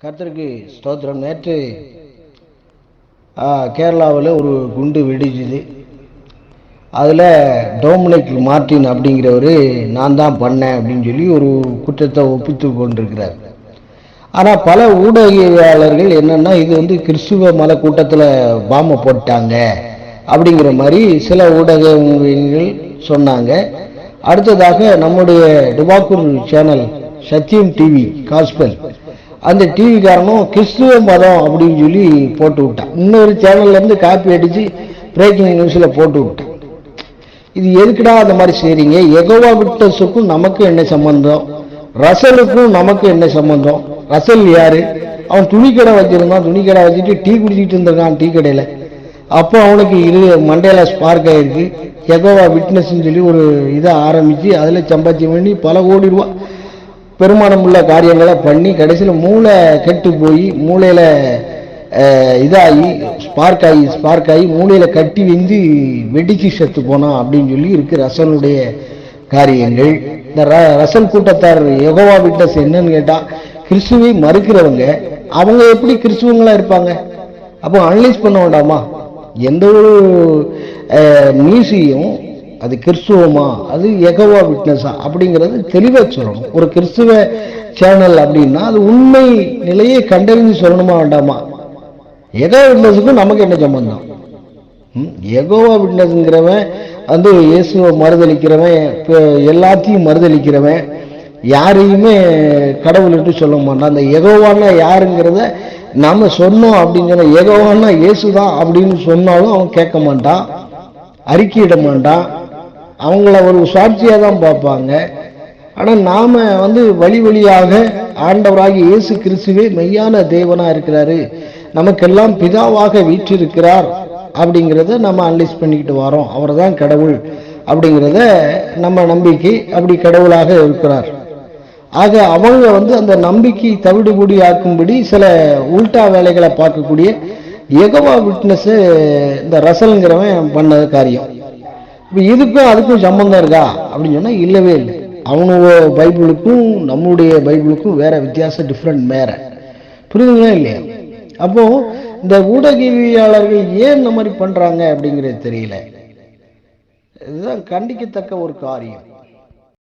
கர்த்தருக்கு ஸ்தோத்திரம். நேற்று கேரளாவில் ஒரு குண்டு வெடிச்சுது. அதில் டொமினிக் மார்டின் அப்படிங்கிறவர் நான் தான் பண்ணேன் அப்படின்னு சொல்லி ஒரு குற்றத்தை ஒப்புத்து கொண்டிருக்கிறார். ஆனால் பல ஊடகவியலாளர்கள் என்னென்னா இது கிறிஸ்துவ மத கூட்டத்தில் பாம்பை போட்டாங்க அப்படிங்கிற மாதிரி சில ஊடகங்கள் சொன்னாங்க. அடுத்ததாக நம்முடைய டுபாக்கூர் சேனல் சத்தியம் டிவி காஸ்பல் அந்த டிவிக்காரனும் கிறிஸ்துவ மதம் அப்படின்னு சொல்லி போட்டு விட்டான். இன்னொரு சேனல்லேருந்து காப்பி அடித்து பிரேக்கிங் நியூஸில் போட்டு விட்டான். இது எதுக்குடா அந்த மாதிரி செய்றீங்க? யெகோவா விட்னஸுக்கும் நமக்கு என்ன சம்பந்தம்? ரசலுக்கும் நமக்கு என்ன சம்பந்தம்? ரசல் யாரு? அவன் துணிக்கடை வச்சிருந்தான். துணிக்கடை வச்சுட்டு டீ குடிச்சிட்டு இருந்திருக்கான் டீ கடையில். அப்போ அவனுக்கு மண்டையில ஸ்பார்க் ஆகிருக்கு. யெகோவா விட்னஸ்ன்னு சொல்லி ஒரு இதை ஆரம்பித்து அதில் சம்பாத்தியம் பண்ணி பல கோடி ரூபா பெருமானம் உள்ள காரியங்களை பண்ணி கடைசியில் மூளை கெட்டு போய் மூளையில் இதாகி ஸ்பார்க் ஆகி மூளையில் கட்டி வந்து வெடிச்சு செத்து போனான் அப்படின்னு சொல்லி இருக்கு ரசனுடைய காரியங்கள். இந்த ரசல் கூட்டத்தார் யெகோவா விட்னஸ் என்னன்னு கேட்டால் கிறிஸ்துவை மறுக்கிறவங்க அவங்க எப்படி கிறிஸ்துவங்களா இருப்பாங்க? அப்போ அனலைஸ் பண்ண வேண்டாமா? எந்த ஒரு நியூஸையும் அது கிறிஸ்துவமா அது யெகோவா விட்னஸா அப்படிங்கிறது தெளிவாக சொல்லணும். ஒரு கிறிஸ்துவ சேனல் அப்படின்னா அது உண்மை நிலையை கண்டறிஞ்சு சொல்லணுமா வேண்டாமா? யெகோவா விட்னஸுக்கும் நமக்கு என்ன சம்பந்தம்? யெகோவா விட்னஸ்ங்கிறவன் இயேசுவை மறுதளிக்கிறவன், எல்லாத்தையும் மறுதளிக்கிறவன், யாரையுமே கடவுள்கிட்ட சொல்ல மாட்டான். அந்த யெகோவான்னா யாருங்கிறத நாம சொன்னோம் அப்படின்னு சொன்ன யெகோவான்னா இயேசுதான் அப்படின்னு சொன்னாலும் அவன் கேட்க மாட்டான், அறிக்கையிட மாட்டான். அவங்கள ஒரு சாட்சியாக தான் பார்ப்பாங்க. ஆனால் நாம் வழி வழியாக ஆண்டவராகி இயேசு கிறிஸ்துவே மெய்யான தேவனாக இருக்கிறாரு, நமக்கெல்லாம் பிதாவாக வீற்றிருக்கிறார் அப்படிங்கிறத நம்ம அனலைஸ் பண்ணிக்கிட்டு வரோம். அவர் தான் கடவுள் அப்படிங்கிறத நம்ம நம்பிக்கை, அப்படி கடவுளாக இருக்கிறார். ஆக அவங்க அந்த நம்பிக்கை தவிடுபடி ஆக்கும்படி சில உல்டா வேலைகளை பார்க்கக்கூடிய யெகோவா விட்னஸ் இந்த ரசல்ங்கிறவன் பண்ண காரியம். இப்போ இதுக்கும் அதுக்கும் சம்பந்தம் இருக்கா அப்படின்னு சொன்னால் இல்லவே இல்லை. அவனுடைய பைபிளுக்கும் நம்முடைய பைபிளுக்கும் வேற வித்தியாசம், டிஃப்ரெண்ட் வேற. புரியுதுங்களா இல்லையா? அப்போ இந்த ஊடகவியலாளர்கள் ஏன் இந்த மாதிரி பண்றாங்க அப்படிங்கிறது தெரியல. இதுதான் கண்டிக்கத்தக்க ஒரு காரியம்.